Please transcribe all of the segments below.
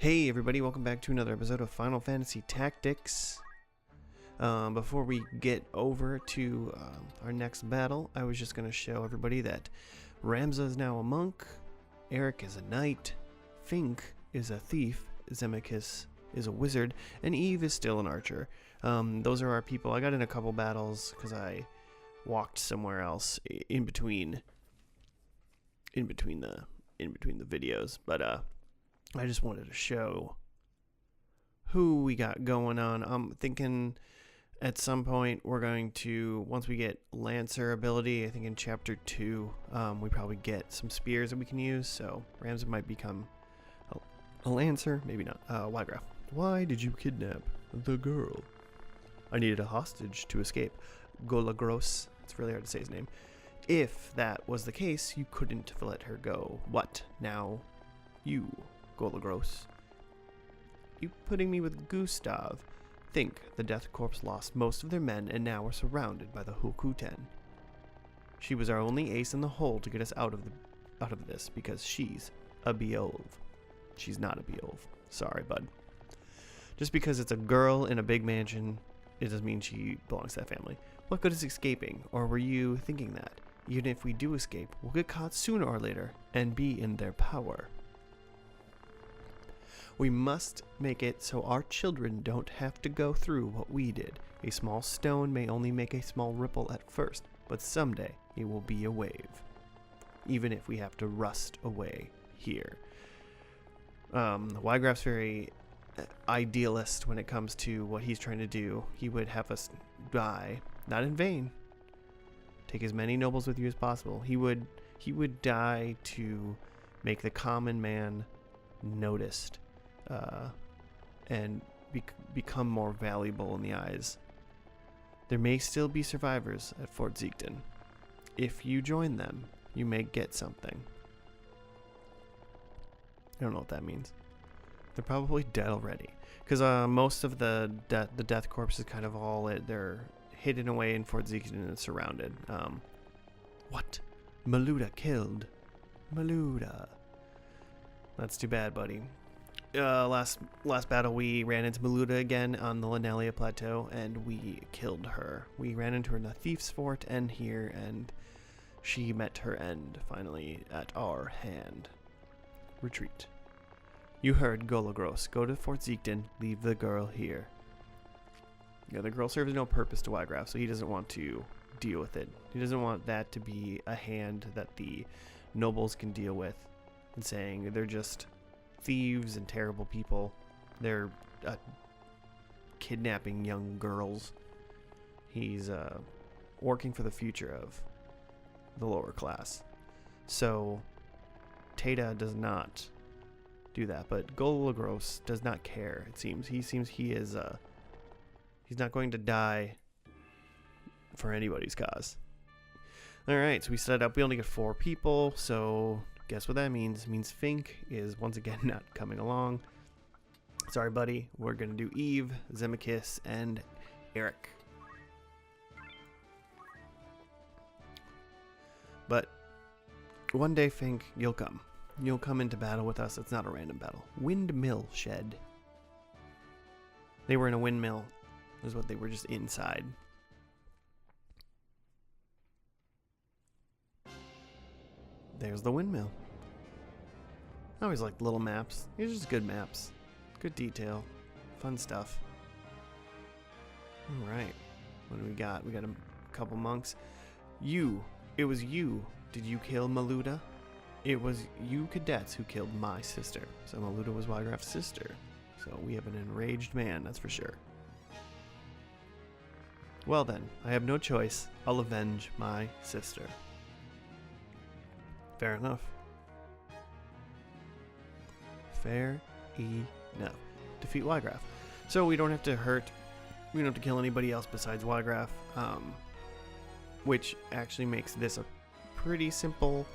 Hey everybody, welcome back to another episode of Final Fantasy Tactics. Before we get over to our next battle, I was just going to show everybody that Ramza is now a monk, Eric is a knight, Fink is a thief, Zemekis is a wizard, and Eve is still an archer. Those are our people. I got in a couple battles because I walked somewhere else in between the videos, but I just wanted to show who we got going on. I'm thinking at some point we're going to, once we get Lancer ability, I think in Chapter 2, we probably get some spears that we can use, so Ramza might become a Lancer, maybe not. Wiegraf. Why did you kidnap the girl? I needed a hostage to escape. Golagros. It's really hard to say his name. If that was the case, you couldn't let her go. What now? You, Golagros. You putting me with Gustav. Think, the Death Corps lost most of their men and now are surrounded by the Hokuten. She was our only ace in the hole to get us out of this because she's a Beolv. She's not a Beolv. Sorry, bud. Just because it's a girl in a big mansion, it doesn't mean she belongs to that family. What good is escaping? Or were you thinking that? Even if we do escape, we'll get caught sooner or later and be in their power. We must make it so our children don't have to go through what we did. A small stone may only make a small ripple at first, but someday it will be a wave. Even if we have to rust away here. Wiegraf's very idealist when it comes to what he's trying to do. He would have us die, not in vain. Take as many nobles with you as possible. He would die to make the common man noticed. And become more valuable in the eyes. There may still be survivors at Fort Zeakden. If you join them, you may get something. I don't know what that means. They're probably dead already, because most of the Death Corps is kind of all they're hidden away in Fort Zeakden and surrounded. What? Miluda killed. Miluda. That's too bad, buddy. Last battle we ran into Miluda again on the Lenalia Plateau and we killed her. We ran into her in the Thief's Fort and here, and she met her end finally at our hand. Retreat. You heard Golagros. Go to Fort Zeakden. Leave the girl here. Yeah, the girl serves no purpose to Wiegraf, so he doesn't want to deal with it. He doesn't want that to be a hand that the nobles can deal with, and saying they're just thieves and terrible people. They're kidnapping young girls. He's working for the future of the lower class. So Tata does not do that, but Golagros does not care. It seems he is he's not going to die for anybody's cause. All right, so we set up. We only get 4 people, so guess what that means? It means Fink is once again not coming along. Sorry, buddy. We're going to do Eve, Zemekis, and Eric. But one day, Fink, you'll come. You'll come into battle with us. It's not a random battle. Windmill Shed. They were in a windmill. Is what they were, just inside. There's the windmill. I always like little maps. These are just good maps. Good detail. Fun stuff. Alright. What do we got? We got a couple monks. It was you. Did you kill Miluda? It was you cadets who killed my sister. So Miluda was Wiegraf's sister. So we have an enraged man, that's for sure. Well then, I have no choice. I'll avenge my sister. Fair enough. Fair enough. Defeat Wiegraf. So we don't have to we don't have to kill anybody else besides Wiegraf, which actually makes this a pretty simple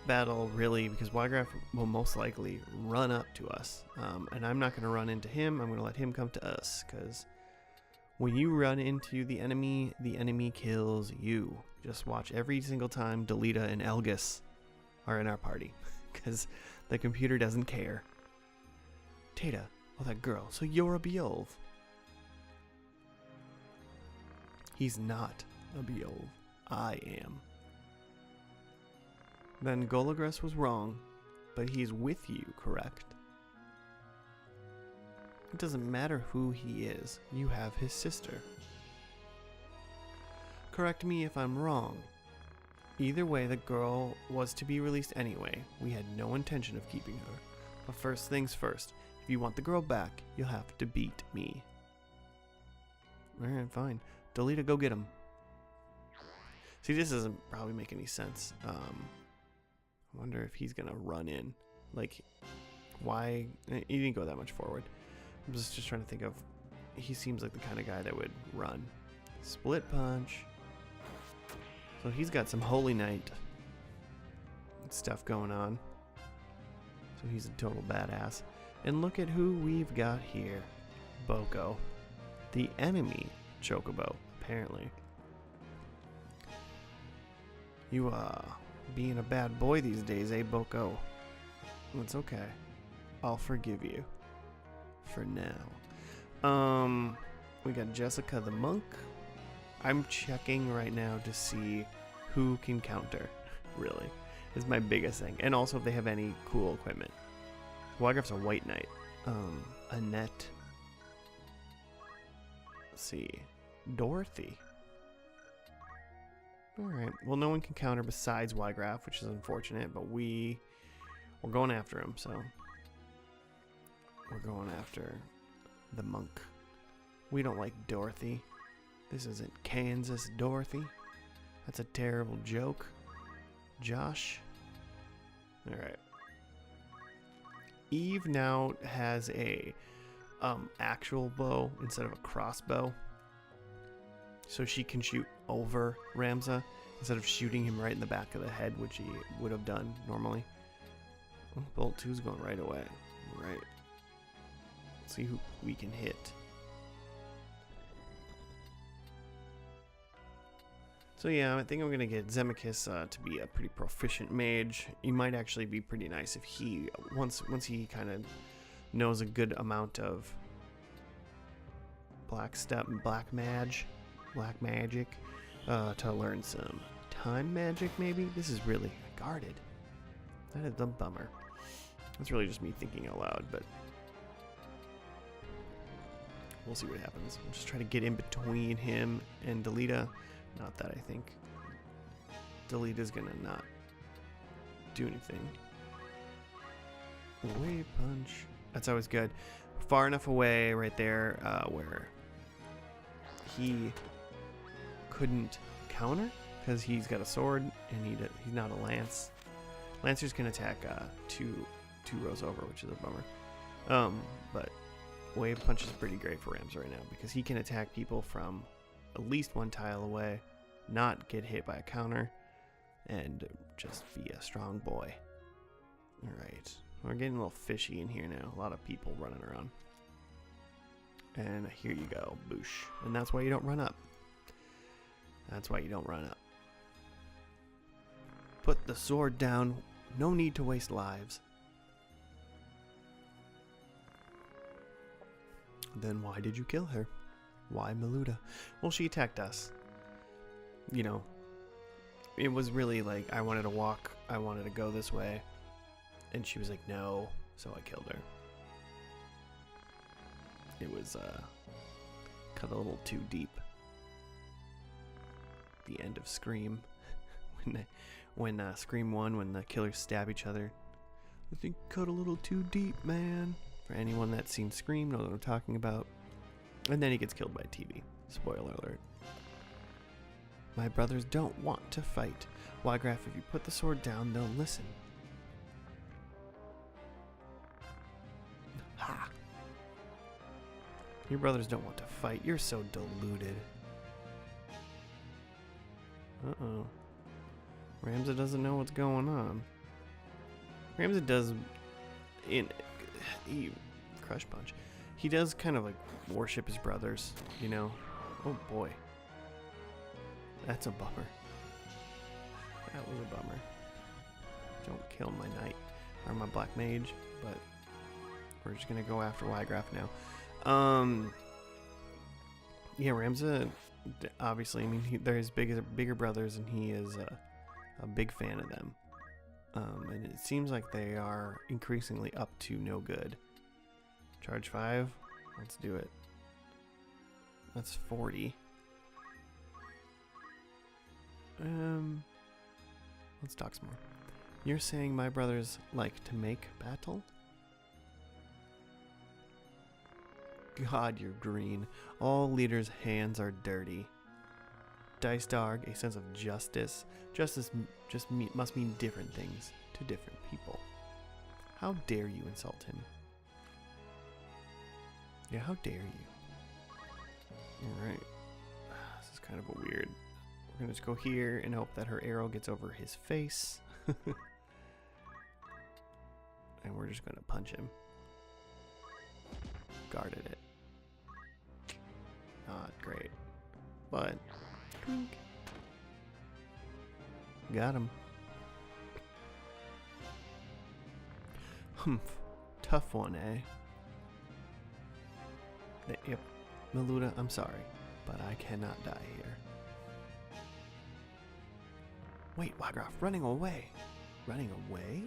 battle, really, because Wiegraf will most likely run up to us, and I'm not going to run into him. I'm going to let him come to us, because when you run into the enemy kills you. Just watch every single time Delita and Elgis are in our party, because the computer doesn't care. Tata, oh that girl, so you're a Beowulf. He's not a Beowulf. I am. Then Golagras was wrong, but he's with you, correct? It doesn't matter who he is, you have his sister. Correct me if I'm wrong. Either way, the girl was to be released anyway. We had no intention of keeping her. But first things first, if you want the girl back, you'll have to beat me. Alright, fine. Delita, go get him. See, this doesn't probably make any sense. I wonder if he's gonna run in. Like, why? He didn't go that much forward. I'm just trying to think of. He seems like the kind of guy that would run. Split punch. So he's got some Holy Knight stuff going on. So he's a total badass. And look at who we've got here. Boko. The enemy Chocobo, apparently. You, being a bad boy these days, eh, Boko? It's okay. I'll forgive you. For now. We got Jessica the monk. I'm checking right now to see who can counter, really, is my biggest thing. And also if they have any cool equipment. Wiegraf's a white knight. Annette. Let's see. Dorothy. Alright, well no one can counter besides Wiegraf, which is unfortunate, but we're going after him, so we're going after the monk. We don't like Dorothy. This isn't Kansas, Dorothy. That's a terrible joke. Josh. Alright. Eve now has a actual bow instead of a crossbow. So she can shoot over Ramza instead of shooting him right in the back of the head, which he would have done normally. Oh, Bolt 2's going right away. Right. Let's see who we can hit. So yeah, I think I'm gonna get Zemachis to be a pretty proficient mage. He might actually be pretty nice if he once he kind of knows a good amount of black magic, to learn some time magic maybe. This is really guarded. That is a bummer. That's really just me thinking out loud, but we'll see what happens. I'm just trying to get in between him and Delita. Not that I think Delita's gonna not do anything. Wave punch. That's always good. Far enough away right there where he couldn't counter because he's got a sword and he's not a lance. Lancers can attack two rows over, which is a bummer. But wave punch is pretty great for Ramza right now because he can attack people from at least one tile away, not get hit by a counter, and just be a strong boy. Alright, we're getting a little fishy in here now. A lot of people running around. And here you go, boosh. And that's why you don't run up. That's why you don't run up. Put the sword down. No need to waste lives. Then why did you kill her? Why Miluda? Well, she attacked us. You know, it was really like I wanted to walk, I wanted to go this way, and she was like, no, so I killed her. It was cut a little too deep. The end of Scream, when Scream 1, when the killers stab each other. I think cut a little too deep, man. For anyone that's seen Scream, knows what I'm talking about. And then he gets killed by TV. Spoiler alert. My brothers don't want to fight. Wiegraf, if you put the sword down, they'll listen. Ha! Your brothers don't want to fight. You're so deluded. Uh-oh. Ramza doesn't know what's going on. Ramza does... He crush punch. He does kind of like worship his brothers, you know. Oh boy. That's a bummer. That was a bummer. Don't kill my knight or my black mage, but We're just gonna go after Wiegraf now. Yeah, Ramza, obviously, I mean, they're his bigger brothers, and he is a big fan of them. And it seems like they are increasingly up to no good. Charge 5? Let's do it. That's 40. Let's talk some more. You're saying my brothers like to make battle? God, you're green. All leaders' hands are dirty. Dice Dog, a sense of justice. Justice must mean different things to different people. How dare you insult him? Yeah, how dare you? Alright. This is kind of a weird. We're gonna just go here and hope that her arrow gets over his face. And we're just gonna punch him. Guarded it. Not great. But got him. Humph. Tough one, eh? Yep. Miluda, I'm sorry, but I cannot die here. Wait, Wiegraf, running away. Running away?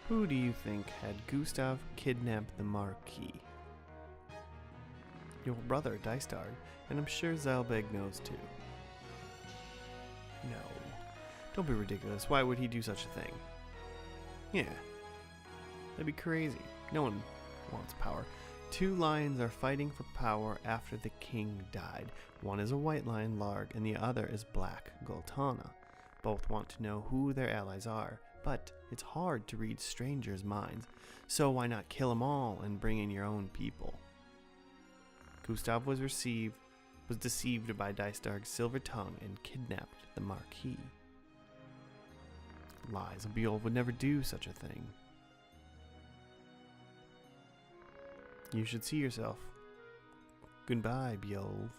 Who do you think had Gustav kidnapped the Marquis? Your brother, Dicedard, and I'm sure Zalbeg knows too. No. Don't be ridiculous. Why would he do such a thing? Yeah. That'd be crazy. No one wants power. 2 lions are fighting for power after the king died. One is a white lion, Larg, and the other is black, Goltana. Both want to know who their allies are, but it's hard to read strangers' minds, so why not kill them all and bring in your own people? Gustav was deceived by Dicedard's silver tongue and kidnapped the Marquis. Lies, a Beowulf would never do such a thing. You should see yourself. Goodbye, Beowulf.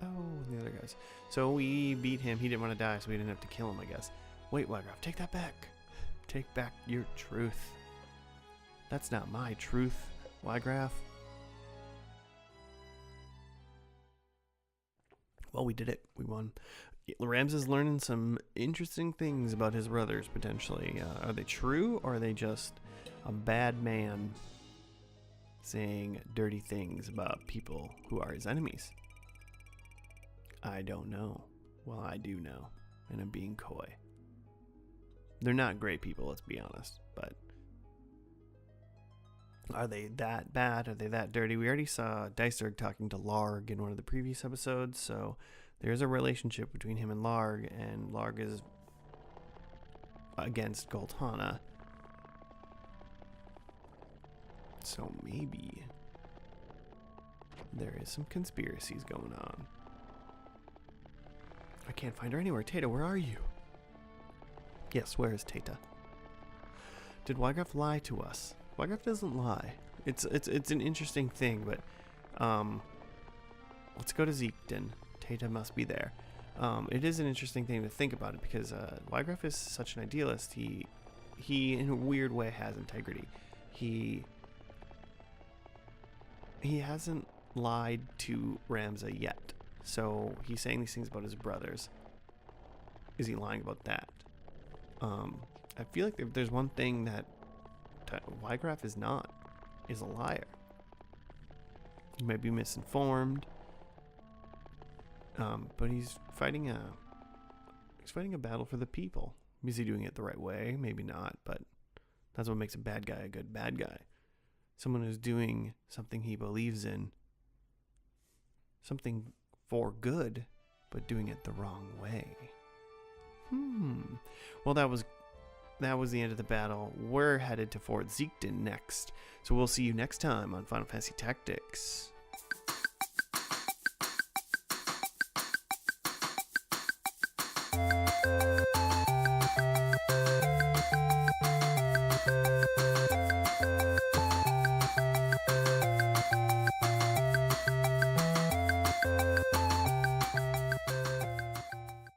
Oh, the other guys. So we beat him. He didn't want to die, so we didn't have to kill him, I guess. Wait, Wiegraf, take that back. Take back your truth. That's not my truth, Wiegraf. Well, we did it. We won. Ramza's learning some interesting things about his brothers, potentially. Are they true, or are they just a bad man saying dirty things about people who are his enemies? I don't know. Well, I do know, and I'm being coy. They're not great people, let's be honest, but are they that bad? Are they that dirty? We already saw Dicedard talking to Larg in one of the previous episodes, so there's a relationship between him and Larg is against Goltana. So maybe there is some conspiracies going on. I can't find her anywhere. Tata, where are you? Yes, where is Tata? Did Wiegraf lie to us? Wiegraf doesn't lie. It's an interesting thing, but let's go to Zeakden. Tata must be there. It is an interesting thing to think about it because Wiegraf is such an idealist. He in a weird way has integrity. He hasn't lied to Ramza yet. So he's saying these things about his brothers. Is he lying about that? I feel like if there's one thing that Wiegraf is not, is a liar. He might be misinformed, but he's fighting a battle for the people. Is he doing it the right way? Maybe not, but that's what makes a bad guy a good bad guy. Someone who's doing something he believes in, something for good, but doing it the wrong way. Well, that was the end of the battle. We're headed to Fort Zeakden next, so we'll see you next time on Final Fantasy Tactics.